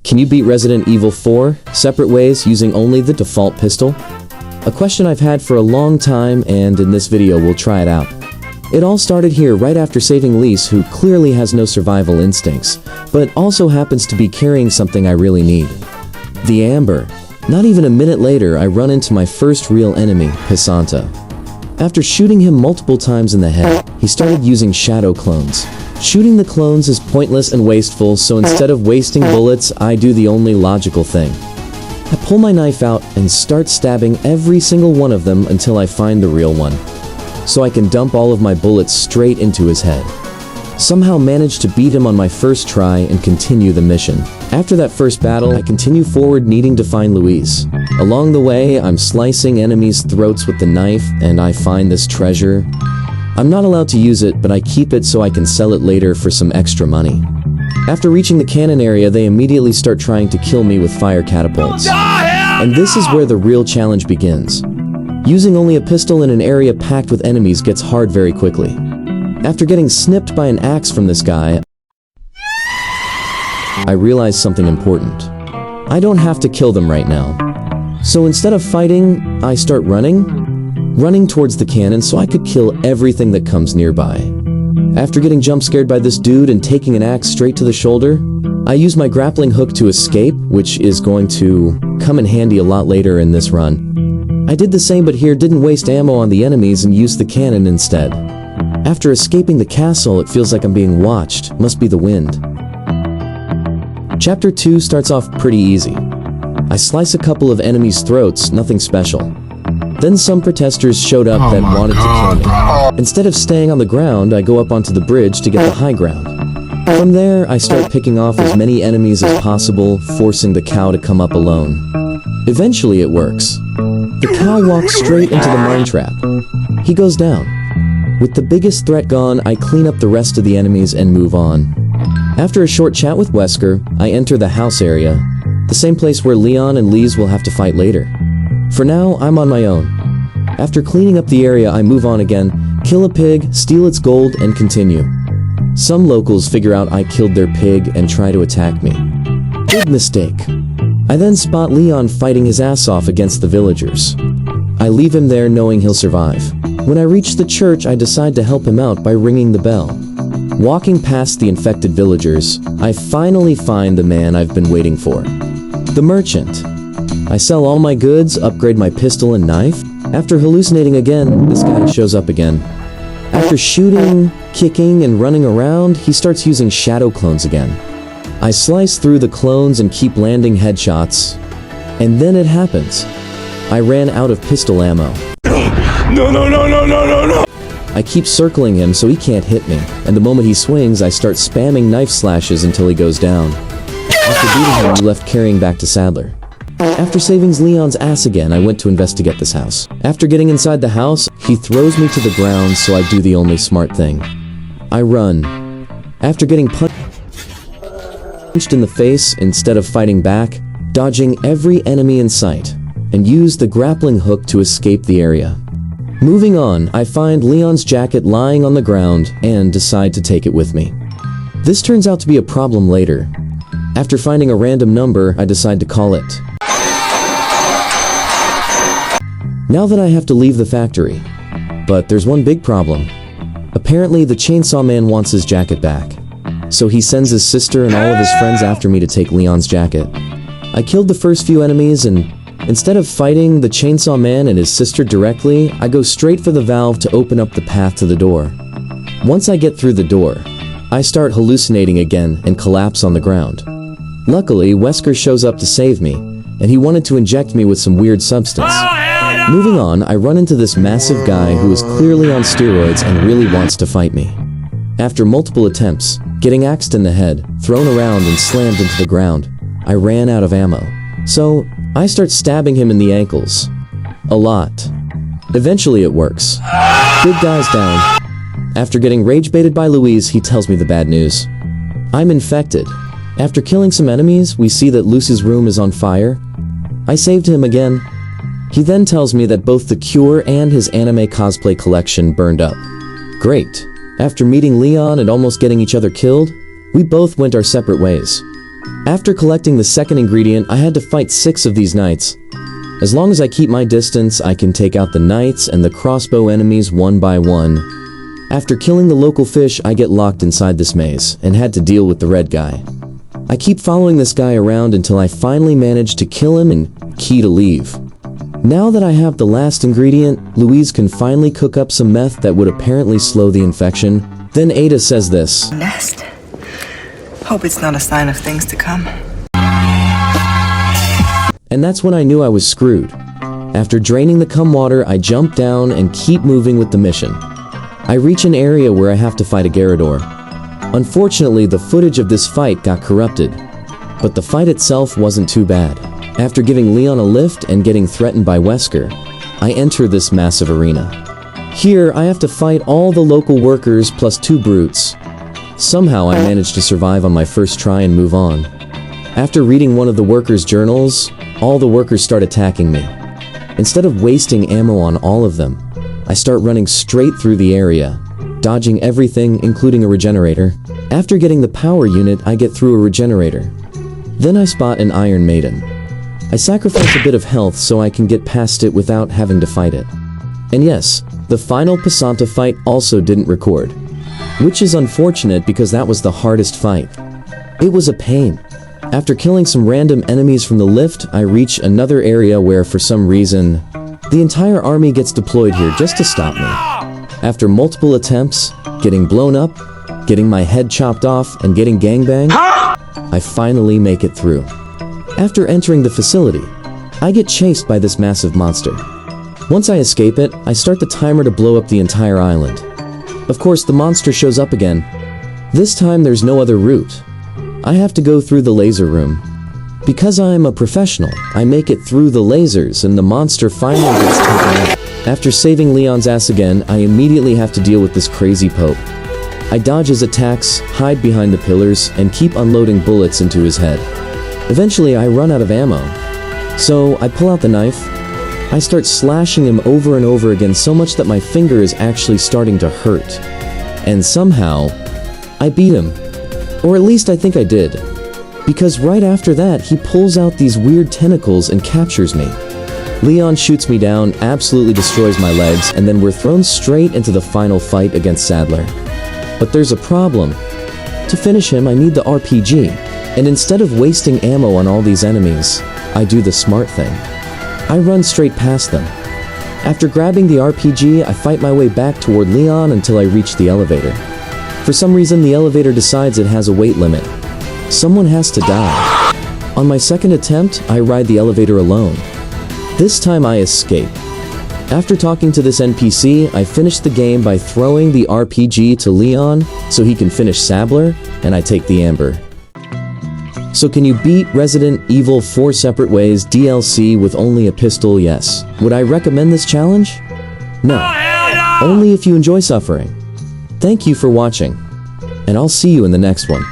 Can you beat Resident Evil 4 separate ways using only the default pistol? A question I've had for a long time, and in this video we'll try it out. It all started here right after saving Lise, who clearly has no survival instincts, but also happens to be carrying something I really need. The Amber. Not even a minute later, I run into my first real enemy, Pisanto. After shooting him multiple times in the head, he started using shadow clones. Shooting the clones is pointless and wasteful, so instead of wasting bullets, I do the only logical thing. I pull my knife out and start stabbing every single one of them until I find the real one, so I can dump all of my bullets straight into his head. Somehow managed to beat him on my first try and continue the mission. After that first battle, I continue forward needing to find Louise. Along the way, I'm slicing enemies' throats with the knife and I find this treasure. I'm not allowed to use it, but I keep it so I can sell it later for some extra money. After reaching the cannon area, they immediately start trying to kill me with fire catapults. And this is where the real challenge begins. Using only a pistol in an area packed with enemies gets hard very quickly. After getting snipped by an axe from this guy, I realize something important. I don't have to kill them right now. So instead of fighting, I start running towards the cannon so I could kill everything that comes nearby. After getting jump scared by this dude and taking an axe straight to the shoulder, I use my grappling hook to escape, which is going to come in handy a lot later in this run. I did the same, but here didn't waste ammo on the enemies and used the cannon instead. After escaping the castle, it feels like I'm being watched. Must be the wind. Chapter 2 starts off pretty easy. I slice a couple of enemies' throats, nothing special. Then some protesters showed up that wanted to kill me. Instead of staying on the ground, I go up onto the bridge to get the high ground. From there, I start picking off as many enemies as possible, forcing the cow to come up alone. Eventually it works. The cow walks straight into the mine trap. He goes down. With the biggest threat gone, I clean up the rest of the enemies and move on. After a short chat with Wesker, I enter the house area, the same place where Leon and Lise will have to fight later. For now, I'm on my own. After cleaning up the area, I move on again, kill a pig, steal its gold, and continue. Some locals figure out I killed their pig and try to attack me. Big mistake. I then spot Leon fighting his ass off against the villagers. I leave him there knowing he'll survive. When I reach the church, I decide to help him out by ringing the bell. Walking past the infected villagers, I finally find the man I've been waiting for. The merchant. I sell all my goods, upgrade my pistol and knife. After hallucinating again, this guy shows up again. After shooting, kicking, and running around, he starts using shadow clones again. I slice through the clones and keep landing headshots. And then it happens. I ran out of pistol ammo. No. I keep circling him so he can't hit me, and the moment he swings, I start spamming knife slashes until he goes down. After beating him, we left carrying back to Sadler. After saving Leon's ass again, I went to investigate this house. After getting inside the house, he throws me to the ground, so I do the only smart thing. I run. After getting punched in the face instead of fighting back, dodging every enemy in sight, and use the grappling hook to escape the area. Moving on, I find Leon's jacket lying on the ground and decide to take it with me. This turns out to be a problem later. After finding a random number, I decide to call it. Now that I have to leave the factory. But there's one big problem. Apparently the chainsaw man wants his jacket back. So he sends his sister and all of his friends after me to take Leon's jacket. I killed the first few enemies, and instead of fighting the chainsaw man and his sister directly, I go straight for the valve to open up the path to the door. Once I get through the door, I start hallucinating again and collapse on the ground. Luckily, Wesker shows up to save me, and he wanted to inject me with some weird substance. Moving on, I run into this massive guy who is clearly on steroids and really wants to fight me. After multiple attempts, getting axed in the head, thrown around and slammed into the ground, I ran out of ammo. So, I start stabbing him in the ankles. A lot. Eventually it works. Big guy's down. After getting rage baited by Louise, he tells me the bad news. I'm infected. After killing some enemies, we see that Luce's room is on fire. I saved him again. He then tells me that both the cure and his anime cosplay collection burned up. Great. After meeting Leon and almost getting each other killed, we both went our separate ways. After collecting the second ingredient, I had to fight 6 of these knights. As long as I keep my distance, I can take out the knights and the crossbow enemies one by one. After killing the local fish, I get locked inside this maze and had to deal with the red guy. I keep following this guy around until I finally manage to kill him and key to leave. Now that I have the last ingredient, Louise can finally cook up some meth that would apparently slow the infection. Then Ada says this. Nest. Hope it's not a sign of things to come. And that's when I knew I was screwed. After draining the cum water, I jump down and keep moving with the mission. I reach an area where I have to fight a Garrador. Unfortunately, the footage of this fight got corrupted, but the fight itself wasn't too bad. After giving Leon a lift and getting threatened by Wesker, I enter this massive arena. Here, I have to fight all the local workers plus 2 brutes. Somehow, I managed to survive on my first try and move on. After reading one of the workers' journals, all the workers start attacking me. Instead of wasting ammo on all of them, I start running straight through the area, dodging everything, including a regenerator. After getting the power unit, I get through a regenerator. Then I spot an Iron Maiden. I sacrifice a bit of health so I can get past it without having to fight it. And yes, the final Pasanta fight also didn't record, which is unfortunate because that was the hardest fight. It was a pain. After killing some random enemies from the lift, I reach another area where, for some reason, the entire army gets deployed here just to stop me. After multiple attempts, getting blown up, getting my head chopped off, and getting gangbanged, I finally make it through. After entering the facility, I get chased by this massive monster. Once I escape it, I start the timer to blow up the entire island. Of course, the monster shows up again. This time there's no other route. I have to go through the laser room. Because I am a professional, I make it through the lasers and the monster finally gets taken out. After saving Leon's ass again, I immediately have to deal with this crazy Pope. I dodge his attacks, hide behind the pillars, and keep unloading bullets into his head. Eventually, I run out of ammo. So, I pull out the knife. I start slashing him over and over again so much that my finger is actually starting to hurt. And somehow, I beat him. Or at least I think I did. Because right after that, he pulls out these weird tentacles and captures me. Leon shoots me down, absolutely destroys my legs, and then we're thrown straight into the final fight against Sadler. But there's a problem. To finish him, I need the RPG. And instead of wasting ammo on all these enemies, I do the smart thing. I run straight past them. After grabbing the RPG, I fight my way back toward Leon until I reach the elevator. For some reason, the elevator decides it has a weight limit. Someone has to die. On my second attempt, I ride the elevator alone. This time I escape. After talking to this NPC, I finish the game by throwing the RPG to Leon so he can finish Sadler, and I take the amber. So can you beat Resident Evil 4 Separate Ways DLC with only a pistol? Yes. Would I recommend this challenge? No. Only if you enjoy suffering. Thank you for watching, and I'll see you in the next one.